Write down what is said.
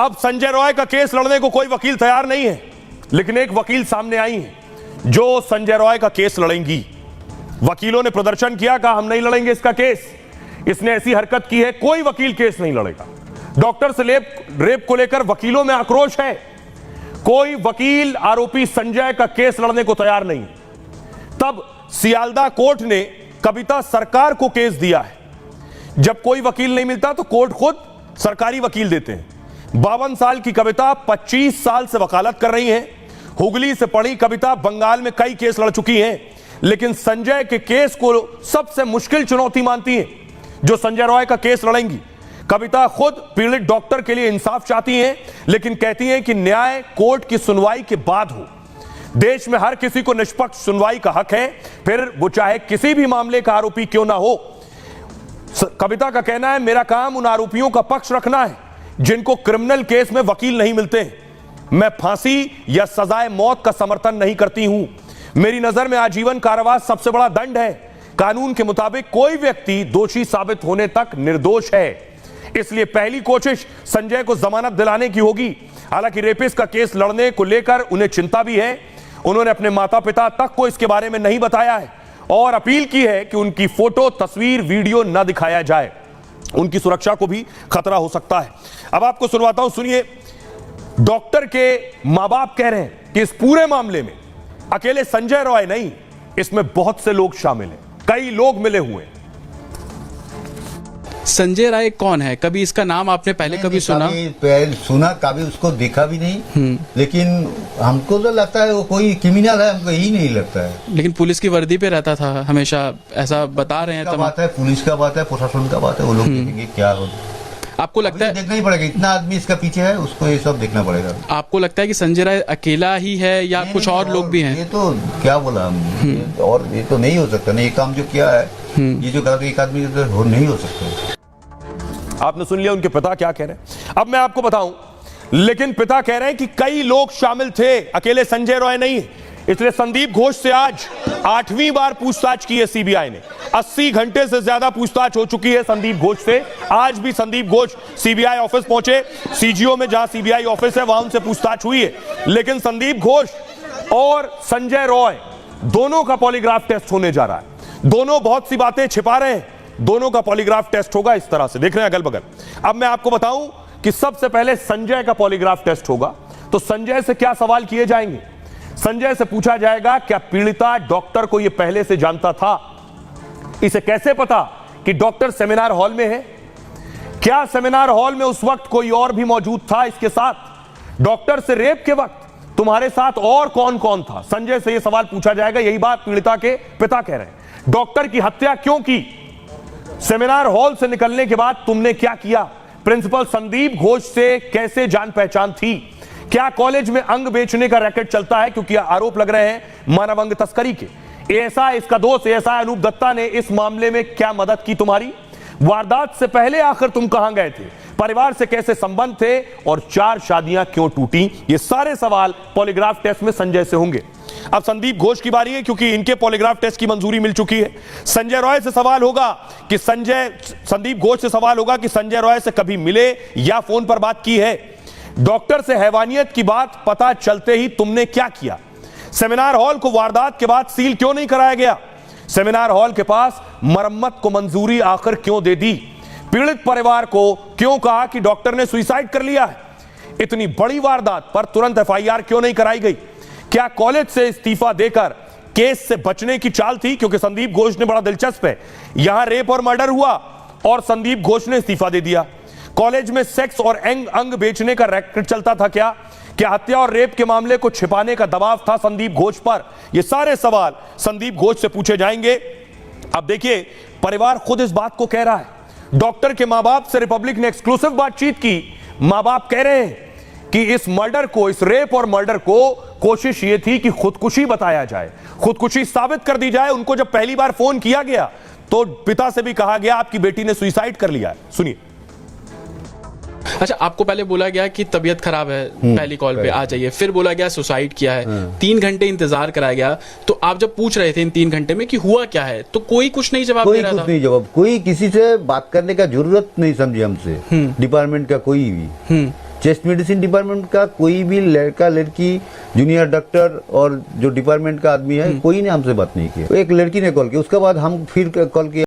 अब संजय रॉय का केस लड़ने को कोई वकील तैयार नहीं है, लेकिन एक वकील सामने आई है जो संजय रॉय का केस लड़ेंगी। वकीलों ने प्रदर्शन किया, कहा हम नहीं लड़ेंगे इसका केस, इसने ऐसी हरकत की है, कोई वकील केस नहीं लड़ेगा। डॉक्टर से रेप को लेकर वकीलों में आक्रोश है, कोई वकील आरोपी संजय का केस लड़ने को तैयार नहीं। तब सियालदा कोर्ट ने कविता सरकार को केस दिया है। जब कोई वकील नहीं मिलता तो कोर्ट खुद सरकारी वकील देते हैं। 52 साल की कविता 25 साल से वकालत कर रही हैं। हुगली से पढ़ी कविता बंगाल में कई केस लड़ चुकी हैं, लेकिन संजय के केस को सबसे मुश्किल चुनौती मानती हैं जो संजय रॉय का केस लड़ेंगी। कविता खुद पीड़ित डॉक्टर के लिए इंसाफ चाहती हैं, लेकिन कहती हैं कि न्याय कोर्ट की सुनवाई के बाद हो। देश में हर किसी को निष्पक्ष सुनवाई का हक है, फिर वो चाहे किसी भी मामले का आरोपी क्यों ना हो। कविता का कहना है, मेरा काम उन आरोपियों का पक्ष रखना है जिनको क्रिमिनल केस में वकील नहीं मिलते। मैं फांसी या सजाए मौत का समर्थन नहीं करती हूं। मेरी नजर में आजीवन कारावास सबसे बड़ा दंड है। कानून के मुताबिक कोई व्यक्ति दोषी साबित होने तक निर्दोष है, इसलिए पहली कोशिश संजय को जमानत दिलाने की होगी। हालांकि रेपिस्ट का केस लड़ने को लेकर उन्हें चिंता भी है। उन्होंने अपने माता पिता तक को इसके बारे में नहीं बताया है और अपील की है कि उनकी फोटो, तस्वीर, वीडियो न दिखाया जाए, उनकी सुरक्षा को भी खतरा हो सकता है। अब आपको सुनवाता हूं, सुनिए। डॉक्टर के मां बाप कह रहे हैं कि इस पूरे मामले में अकेले संजय रॉय नहीं, इसमें बहुत से लोग शामिल हैं, कई लोग मिले हुए हैं। संजय राय कौन है? कभी इसका नाम आपने पहले कभी सुना? सुना, कभी उसको देखा भी नहीं, लेकिन हमको तो लगता है वो कोई क्रिमिनल है, हमको ही नहीं लगता है। लेकिन पुलिस की वर्दी पे रहता था हमेशा, ऐसा बता रहे हैं। बात है, पुलिस का बात है, प्रशासन का बात है, वो लोग देखेंगे क्या हो। आपको लगता है देखना ही पड़ेगा, इतना आदमी इसका पीछे है, उसको ये सब देखना पड़ेगा। आपको लगता है कि संजय राय अकेला ही है या कुछ और लोग भी हैं? ये तो क्या बोला और ये तो नहीं हो सकता ना, ये काम जो किया है, ये जो गलत एक आदमी तो नहीं हो सकता। आपने सुन लिया उनके पिता क्या कह रहे हैं। अब मैं आपको बताऊं, लेकिन पिता कह रहे हैं कि कई लोग शामिल थे, अकेले संजय रॉय नहीं। इसलिए संदीप घोष से आज 8वीं बार पूछताछ की है सीबीआई ने। 80 घंटे से ज्यादा पूछताछ हो चुकी है संदीप घोष से। आज भी संदीप घोष सीबीआई ऑफिस पहुंचे, सीजीओ में जहां सीबीआई ऑफिस है वहां उनसे पूछताछ हुई है। लेकिन संदीप घोष और संजय रॉय दोनों का पॉलीग्राफ टेस्ट होने जा रहा है। दोनों बहुत सी बातें छिपा रहे हैं, दोनों का पॉलीग्राफ टेस्ट होगा। इस तरह से देख रहे हैं अगल बगल। अब मैं आपको बताऊं कि सबसे पहले संजय का पॉलीग्राफ टेस्ट होगा। तो संजय से क्या सवाल किए जाएंगे? संजय से पूछा जाएगा, क्या पीड़िता डॉक्टर को यह पहले से जानता था? इसे कैसे पता कि डॉक्टर सेमिनार हॉल में है? क्या सेमिनार हॉल में उस वक्त कोई और भी मौजूद था इसके साथ? डॉक्टर से रेप के वक्त तुम्हारे साथ और कौन कौन था? संजय से यह सवाल पूछा जाएगा। यही बात पीड़िता के पिता कह रहे हैं। डॉक्टर की हत्या क्यों की? सेमिनार हॉल से निकलने के बाद तुमने क्या किया? प्रिंसिपल संदीप घोष से कैसे जान पहचान थी? क्या कॉलेज में अंग बेचने का रैकेट चलता है? क्योंकि आरोप लग रहे हैं मानव अंग तस्करी के। एएसआई, इसका दोस्त एएसआई अनूप दत्ता ने इस मामले में क्या मदद की तुम्हारी? वारदात से पहले आखिर तुम कहां गए थे? परिवार से कैसे संबंध थे? और 4 शादियां क्यों टूटी? ये सारे सवाल पॉलीग्राफ टेस्ट में संजय से होंगे। अब संदीप घोष की बारी है, क्योंकि इनके पॉलीग्राफ टेस्ट की मंजूरी मिल चुकी है। संजय रॉय से सवाल होगा कि संदीप घोष से सवाल होगा कि संजय रॉय से कभी मिले या फोन पर बात की है? डॉक्टर से हैवानियत की बात पता चलते ही तुमने क्या किया? सेमिनार हॉल को वारदात के बाद सील क्यों नहीं कराया गया? सेमिनार हॉल के पास मरम्मत को मंजूरी आखिर क्यों दे दी? पीड़ित परिवार को क्यों कहा कि डॉक्टर ने सुसाइड कर लिया है? इतनी बड़ी वारदात पर तुरंत एफआईआर क्यों नहीं कराई गई? क्या कॉलेज से इस्तीफा देकर केस से बचने की चाल थी? क्योंकि संदीप घोष ने, बड़ा दिलचस्प है, यहां रेप और मर्डर हुआ और संदीप घोष ने इस्तीफा दे दिया। कॉलेज में सेक्स और अंग बेचने का रैकेट चलता था क्या? क्या हत्या और रेप के मामले को छिपाने का दबाव था संदीप घोष पर? ये सारे सवाल संदीप घोष से पूछे जाएंगे। अब देखिए, परिवार खुद इस बात को कह रहा है। डॉक्टर के मां बाप से रिपब्लिक ने एक्सक्लूसिव बातचीत की। मां बाप कह रहे हैं कि इस मर्डर को, इस रेप और मर्डर को, कोशिश ये थी कि खुदकुशी बताया जाए, खुदकुशी साबित कर दी जाए। उनको जब पहली बार फोन किया गया तो पिता से भी कहा गया आपकी बेटी ने सुसाइड कर लिया है। सुनिए। अच्छा, आपको पहले बोला गया कि तबीयत खराब है, पहली कॉल पे आ जाइए, फिर बोला गया सुसाइड किया है, 3 घंटे इंतजार कराया गया। तो आप जब पूछ रहे थे इन 3 घंटे में कि हुआ क्या है, तो कोई कुछ नहीं जवाब दे रहा था? कोई कुछ नहीं जवाब, कोई किसी से बात करने का जरूरत नहीं समझे हमसे, डिपार्टमेंट का कोई भी। चेस्ट मेडिसिन डिपार्टमेंट का कोई भी लड़का लड़की जूनियर डॉक्टर और जो डिपार्टमेंट का आदमी है कोई ने हमसे बात नहीं किया। एक लड़की ने कॉल किया, उसके बाद हम फिर कॉल किया।